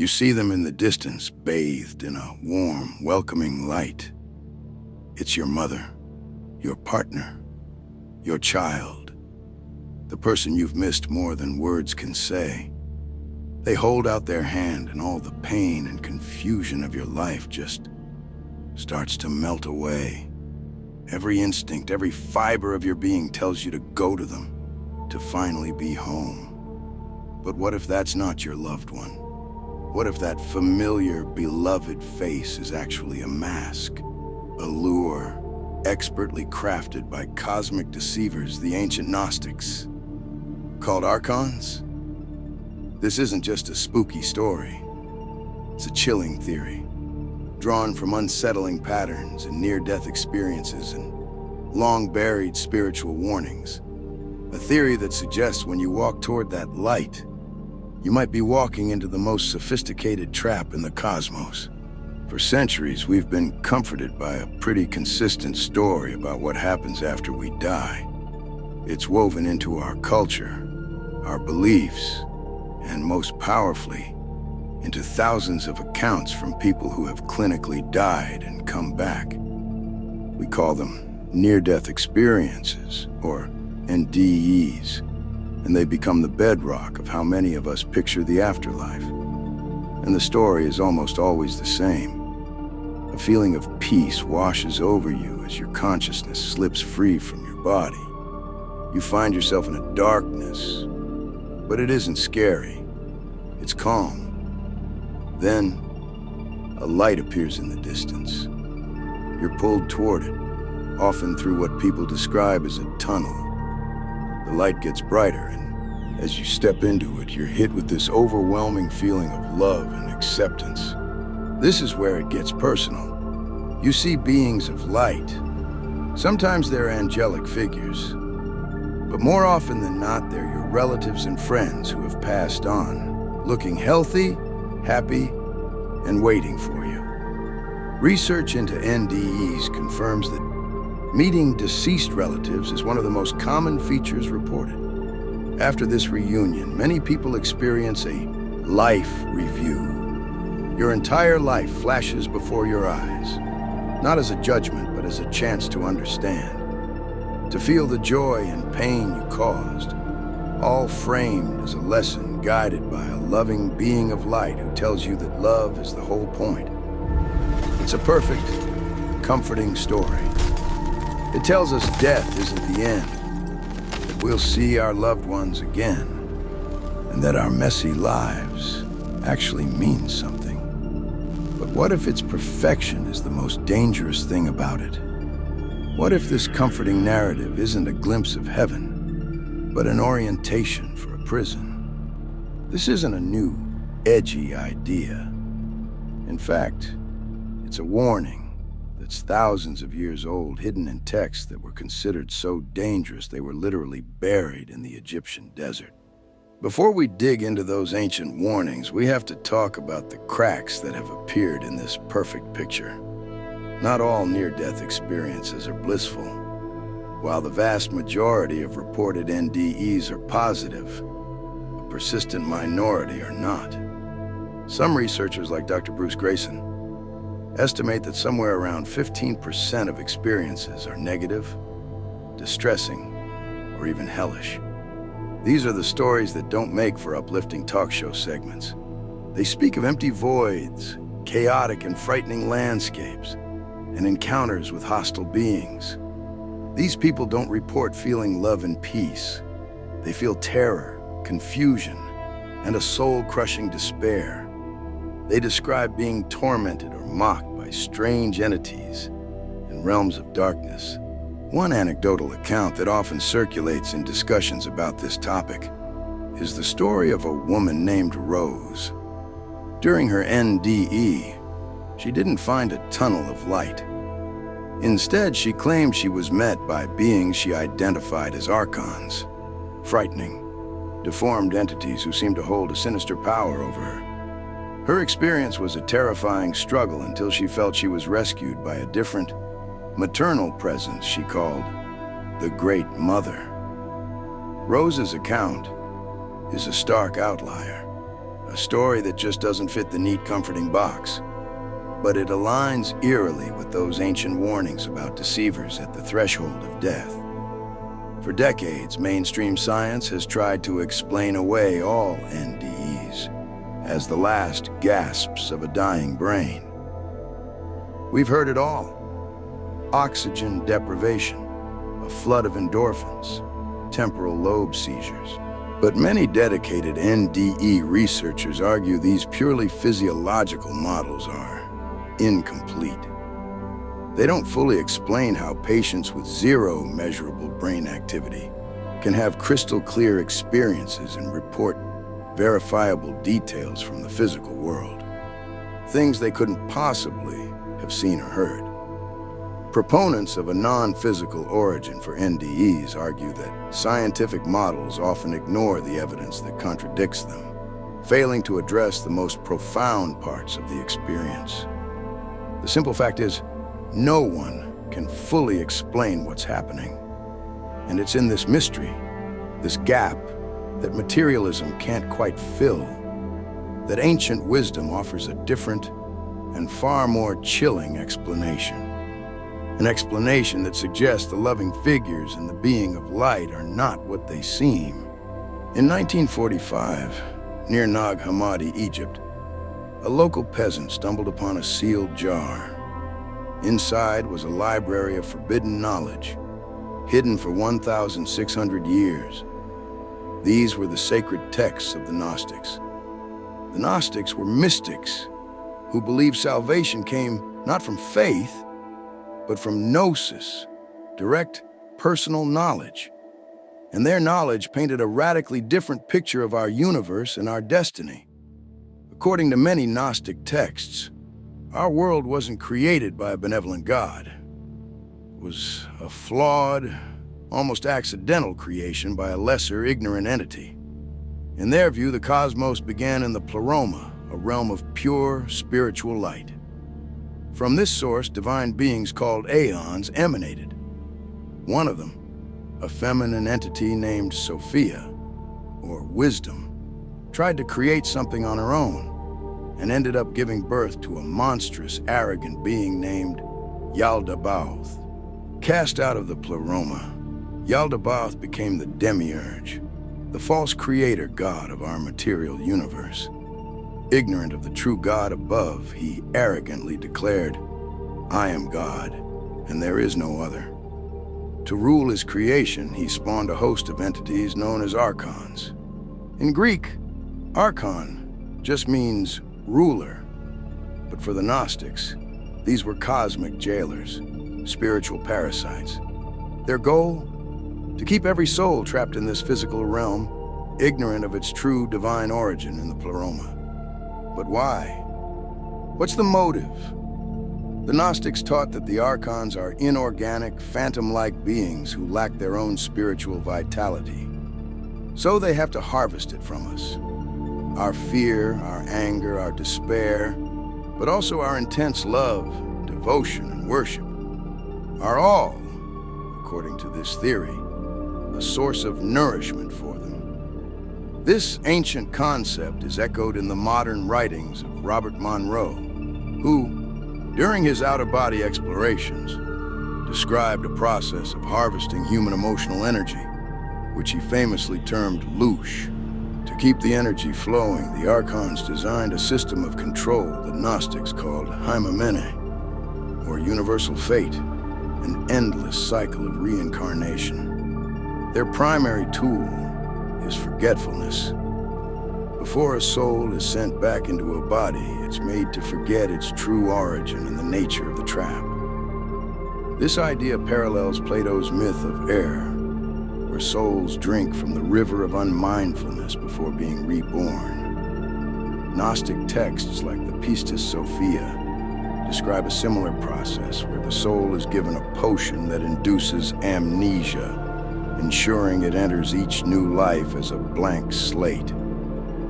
You see them in the distance, bathed in a warm, welcoming light. It's your mother, your partner, your child, the person you've missed more than words can say. They hold out their hand and all the pain and confusion of your life just starts to melt away. Every instinct, every fiber of your being tells you to go to them, to finally be home. But what if that's not your loved one? What if that familiar, beloved face is actually a mask, a lure, expertly crafted by cosmic deceivers, the ancient Gnostics, called Archons? This isn't just a spooky story. It's a chilling theory, drawn from unsettling patterns and near-death experiences and long-buried spiritual warnings. A theory that suggests when you walk toward that light, you might be walking into the most sophisticated trap in the cosmos. For centuries, we've been comforted by a pretty consistent story about what happens after we die. It's woven into our culture, our beliefs, and most powerfully, into thousands of accounts from people who have clinically died and come back. We call them near-death experiences, or NDEs, and they become the bedrock of how many of us picture the afterlife. And the story is almost always the same. A feeling of peace washes over you as your consciousness slips free from your body. You find yourself in a darkness, but it isn't scary. It's calm. Then, a light appears in the distance. You're pulled toward it, often through what people describe as a tunnel. The light gets brighter, and as you step into it, you're hit with this overwhelming feeling of love and acceptance. This is where it gets personal. You see beings of light. Sometimes they're angelic figures, but more often than not, they're your relatives and friends who have passed on, looking healthy, happy, and waiting for you. Research into NDEs confirms that meeting deceased relatives is one of the most common features reported. After this reunion, many people experience a life review. Your entire life flashes before your eyes, not as a judgment, but as a chance to understand, to feel the joy and pain you caused, all framed as a lesson guided by a loving being of light who tells you that love is the whole point. It's a perfect, comforting story. It tells us death isn't the end, that we'll see our loved ones again, and that our messy lives actually mean something. But what if its perfection is the most dangerous thing about it? What if this comforting narrative isn't a glimpse of heaven, but an orientation for a prison? This isn't a new, edgy idea. In fact, it's a warning that's thousands of years old, hidden in texts that were considered so dangerous they were literally buried in the Egyptian desert. Before we dig into those ancient warnings, we have to talk about the cracks that have appeared in this perfect picture. Not all near-death experiences are blissful. While the vast majority of reported NDEs are positive, a persistent minority are not. Some researchers, like Dr. Bruce Grayson, estimate that somewhere around 15% of experiences are negative, distressing, or even hellish. These are the stories that don't make for uplifting talk show segments. They speak of empty voids, chaotic and frightening landscapes, and encounters with hostile beings. These people don't report feeling love and peace. They feel terror, confusion, and a soul-crushing despair. They describe being tormented or mocked by strange entities in realms of darkness. One anecdotal account that often circulates in discussions about this topic is the story of a woman named Rose. During her NDE, she didn't find a tunnel of light. Instead, she claimed she was met by beings she identified as Archons, frightening, deformed entities who seemed to hold a sinister power over her. Her experience was a terrifying struggle until she felt she was rescued by a different, maternal presence she called the Great Mother. Rose's account is a stark outlier, A story that just doesn't fit the neat, comforting box. But it aligns eerily with those ancient warnings about deceivers at the threshold of death. For decades, mainstream science has tried to explain away all NDEs as the last gasps of a dying brain. We've heard it all. Oxygen deprivation, a flood of endorphins, temporal lobe seizures. But many dedicated NDE researchers argue these purely physiological models are incomplete. They don't fully explain how patients with zero measurable brain activity can have crystal-clear experiences and report verifiable details from the physical world. Things they couldn't possibly have seen or heard. Proponents of a non-physical origin for NDEs argue that scientific models often ignore the evidence that contradicts them, failing to address the most profound parts of the experience. The simple fact is, no one can fully explain what's happening. And it's in this mystery, this gap, that materialism can't quite fill, that ancient wisdom offers a different and far more chilling explanation. An explanation that suggests the loving figures and the being of light are not what they seem. In 1945, near Nag Hammadi, Egypt, a local peasant stumbled upon a sealed jar. Inside was a library of forbidden knowledge, hidden for 1,600 years. These were the sacred texts of the Gnostics. The Gnostics were mystics who believed salvation came not from faith, but from gnosis, direct personal knowledge. And their knowledge painted a radically different picture of our universe and our destiny. According to many Gnostic texts, our world wasn't created by a benevolent God. It was a flawed, almost accidental creation by a lesser, ignorant entity. In their view, the cosmos began in the pleroma, a realm of pure, spiritual light. From this source, divine beings called Aeons emanated. One of them, a feminine entity named Sophia, or Wisdom, tried to create something on her own and ended up giving birth to a monstrous, arrogant being named Yaldabaoth. Cast out of the pleroma, Yaldabaoth became the demiurge, the false creator god of our material universe. Ignorant of the true God above, he arrogantly declared, "I am God, and there is no other." To rule his creation, he spawned a host of entities known as Archons. In Greek, Archon just means ruler, but for the Gnostics, these were cosmic jailers, spiritual parasites. Their goal? To keep every soul trapped in this physical realm, ignorant of its true divine origin in the pleroma. But why? What's the motive? The Gnostics taught that the Archons are inorganic, phantom-like beings who lack their own spiritual vitality. So they have to harvest it from us. Our fear, our anger, our despair, but also our intense love, devotion, and worship are all, according to this theory, a source of nourishment for them. This ancient concept is echoed in the modern writings of Robert Monroe, who, during his out-of-body explorations, described a process of harvesting human emotional energy, which he famously termed loosh. To keep the energy flowing, the Archons designed a system of control the Gnostics called Haimamene, or universal fate, an endless cycle of reincarnation. Their primary tool is forgetfulness. Before a soul is sent back into a body, it's made to forget its true origin and the nature of the trap. This idea parallels Plato's myth of air, where souls drink from the river of unmindfulness before being reborn. Gnostic texts like the Pistis Sophia describe a similar process where the soul is given a potion that induces amnesia, ensuring it enters each new life as a blank slate,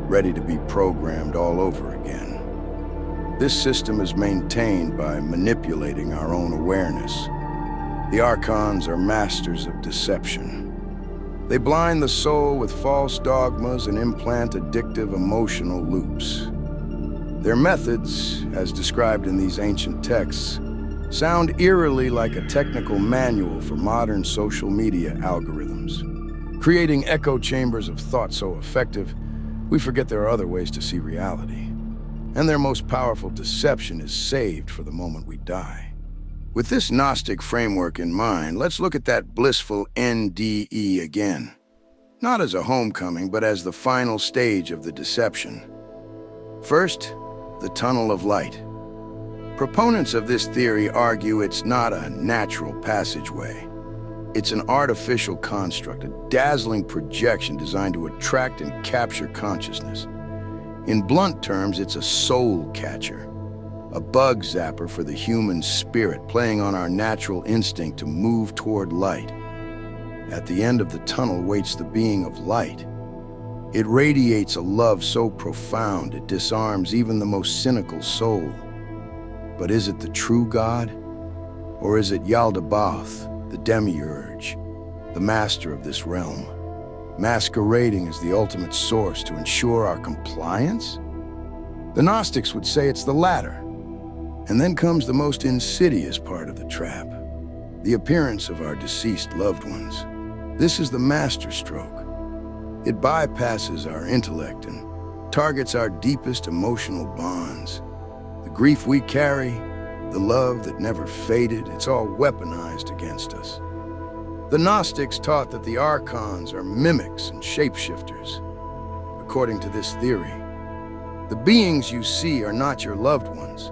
ready to be programmed all over again. This system is maintained by manipulating our own awareness. The Archons are masters of deception. They blind the soul with false dogmas and implant addictive emotional loops. Their methods, as described in these ancient texts, sound eerily like a technical manual for modern social media algorithms. Creating echo chambers of thought so effective, we forget there are other ways to see reality. And their most powerful deception is saved for the moment we die. With this Gnostic framework in mind, let's look at that blissful NDE again. Not as a homecoming, but as the final stage of the deception. First, the tunnel of light. Proponents of this theory argue it's not a natural passageway. It's an artificial construct, a dazzling projection designed to attract and capture consciousness. In blunt terms, it's a soul catcher, a bug zapper for the human spirit, playing on our natural instinct to move toward light. At the end of the tunnel waits the being of light. It radiates a love so profound it disarms even the most cynical soul. But is it the true God? Or is it Yaldabaoth, the demiurge, the master of this realm, masquerading as the ultimate source to ensure our compliance? The Gnostics would say it's the latter. And then comes the most insidious part of the trap, the appearance of our deceased loved ones. This is the masterstroke. It bypasses our intellect and targets our deepest emotional bonds. The grief we carry, the love that never faded, it's all weaponized against us. The Gnostics taught that the Archons are mimics and shapeshifters. According to this theory, the beings you see are not your loved ones.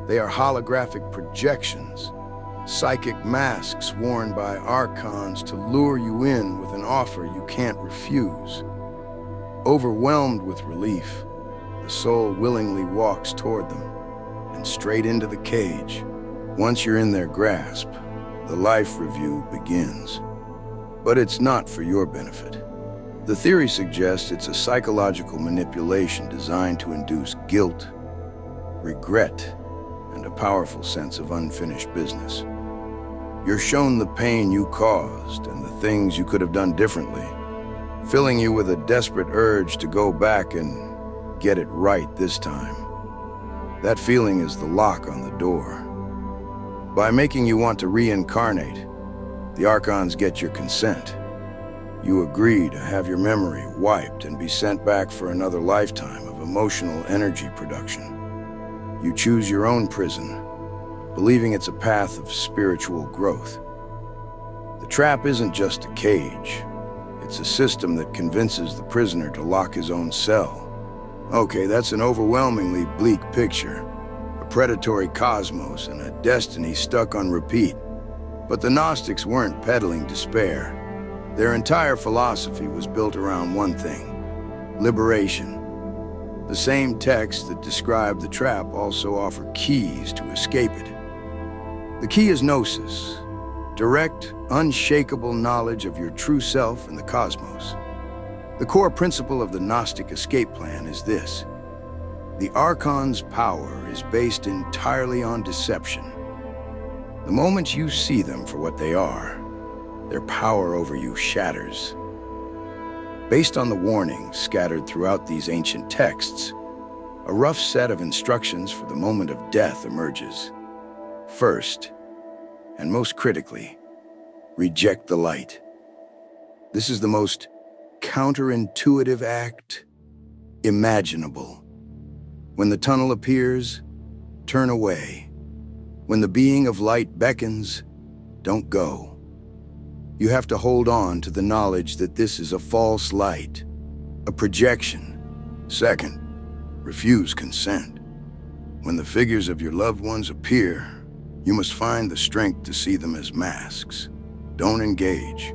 They are holographic projections, psychic masks worn by Archons to lure you in with an offer you can't refuse. Overwhelmed with relief, the soul willingly walks toward them and straight into the cage. Once you're in their grasp, the life review begins. But it's not for your benefit. The theory suggests it's a psychological manipulation designed to induce guilt, regret, and a powerful sense of unfinished business. You're shown the pain you caused and the things you could have done differently, filling you with a desperate urge to go back and get it right this time. That feeling is the lock on the door. By making you want to reincarnate, the Archons get your consent. You agree to have your memory wiped and be sent back for another lifetime of emotional energy production. You choose your own prison, believing it's a path of spiritual growth. The trap isn't just a cage. It's a system that convinces the prisoner to lock his own cell. Okay, that's an overwhelmingly bleak picture. A predatory cosmos and a destiny stuck on repeat. But the Gnostics weren't peddling despair. Their entire philosophy was built around one thing: liberation. The same texts that describe the trap also offer keys to escape it. The key is gnosis, direct, unshakable knowledge of your true self and the cosmos. The core principle of the Gnostic escape plan is this: the Archon's power is based entirely on deception. The moment you see them for what they are, their power over you shatters. Based on the warnings scattered throughout these ancient texts, a rough set of instructions for the moment of death emerges. First, and most critically, reject the light. This is the most counterintuitive act imaginable. When the tunnel appears, turn away. When the being of light beckons, don't go. You have to hold on to the knowledge that this is a false light, a projection. Second, refuse consent. When the figures of your loved ones appear, you must find the strength to see them as masks. Don't engage.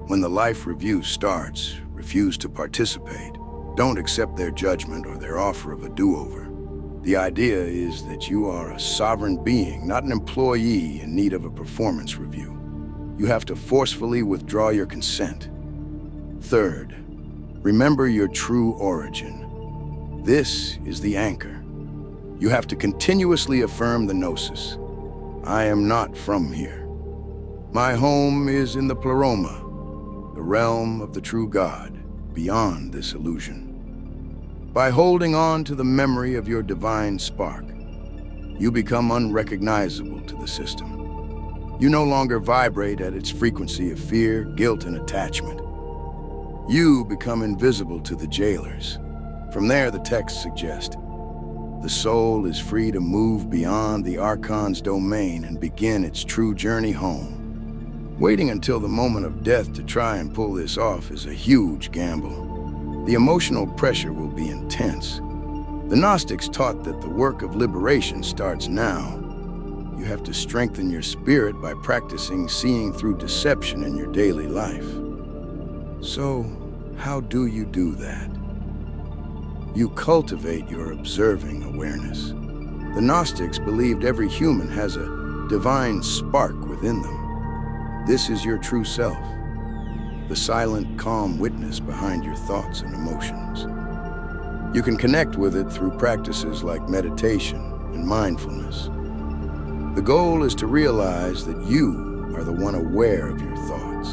When the life review starts, refuse to participate. Don't accept their judgment or their offer of a do-over. The idea is that you are a sovereign being, not an employee in need of a performance review. You have to forcefully withdraw your consent. Third, remember your true origin. This is the anchor. You have to continuously affirm the gnosis. I am not from here. My home is in the pleroma, the realm of the true God, beyond this illusion. By holding on to the memory of your divine spark, you become unrecognizable to the system. You no longer vibrate at its frequency of fear, guilt, and attachment. You become invisible to the jailers. From there, the text suggests, the soul is free to move beyond the Archons' domain and begin its true journey home. Waiting until the moment of death to try and pull this off is a huge gamble. The emotional pressure will be intense. The Gnostics taught that the work of liberation starts now. You have to strengthen your spirit by practicing seeing through deception in your daily life. So, how do you do that? You cultivate your observing awareness. The Gnostics believed every human has a divine spark within them. This is your true self, the silent, calm witness behind your thoughts and emotions. You can connect with it through practices like meditation and mindfulness. The goal is to realize that you are the one aware of your thoughts,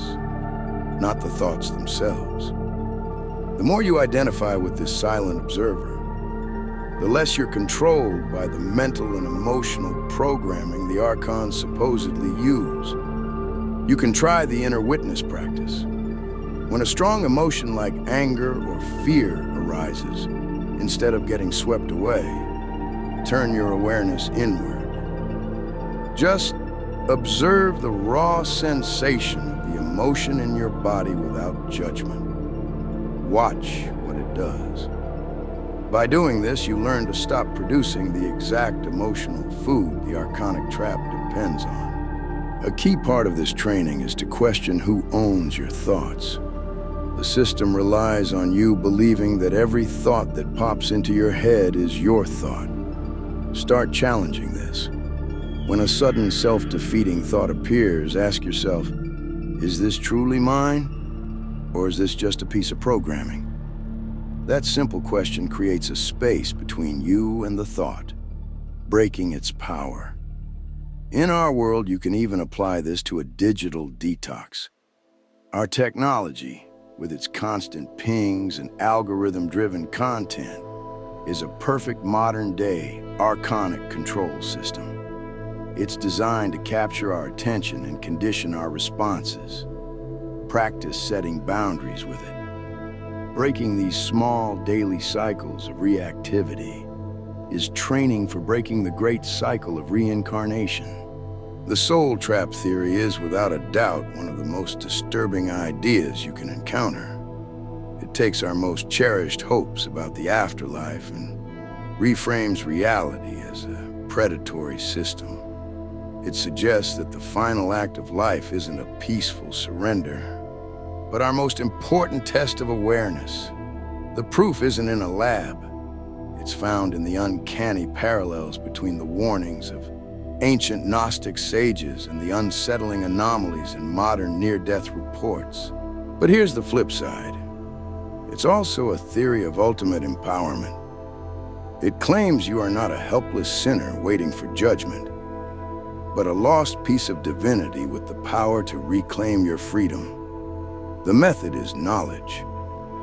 not the thoughts themselves. The more you identify with this silent observer, the less you're controlled by the mental and emotional programming the Archons supposedly use. You can try the inner witness practice. When a strong emotion like anger or fear arises, instead of getting swept away, turn your awareness inward. Just observe the raw sensation of the emotion in your body without judgment. Watch what it does. By doing this, you learn to stop producing the exact emotional food the Archonic trap depends on. A key part of this training is to question who owns your thoughts. The system relies on you believing that every thought that pops into your head is your thought. Start challenging this. When a sudden self-defeating thought appears, ask yourself, is this truly mine? Or is this just a piece of programming? That simple question creates a space between you and the thought, breaking its power. In our world, you can even apply this to a digital detox. Our technology, with its constant pings and algorithm-driven content, is a perfect modern-day archonic control system. It's designed to capture our attention and condition our responses. Practice setting boundaries with it. Breaking these small daily cycles of reactivity is training for breaking the great cycle of reincarnation. The soul trap theory is, without a doubt, one of the most disturbing ideas you can encounter. It takes our most cherished hopes about the afterlife and reframes reality as a predatory system. It suggests that the final act of life isn't a peaceful surrender, but our most important test of awareness. The proof isn't in a lab. It's found in the uncanny parallels between the warnings of ancient Gnostic sages and the unsettling anomalies in modern near-death reports. But here's the flip side. It's also a theory of ultimate empowerment. It claims you are not a helpless sinner waiting for judgment, but a lost piece of divinity with the power to reclaim your freedom. The method is knowledge.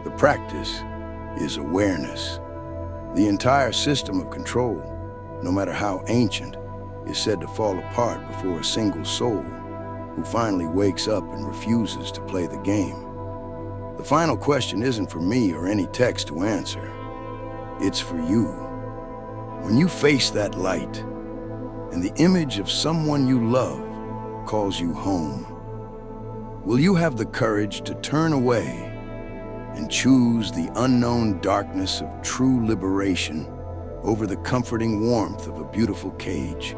The practice is awareness. The entire system of control, no matter how ancient, is said to fall apart before a single soul who finally wakes up and refuses to play the game. The final question isn't for me or any text to answer. It's for you. When you face that light and the image of someone you love calls you home, will you have the courage to turn away and choose the unknown darkness of true liberation over the comforting warmth of a beautiful cage?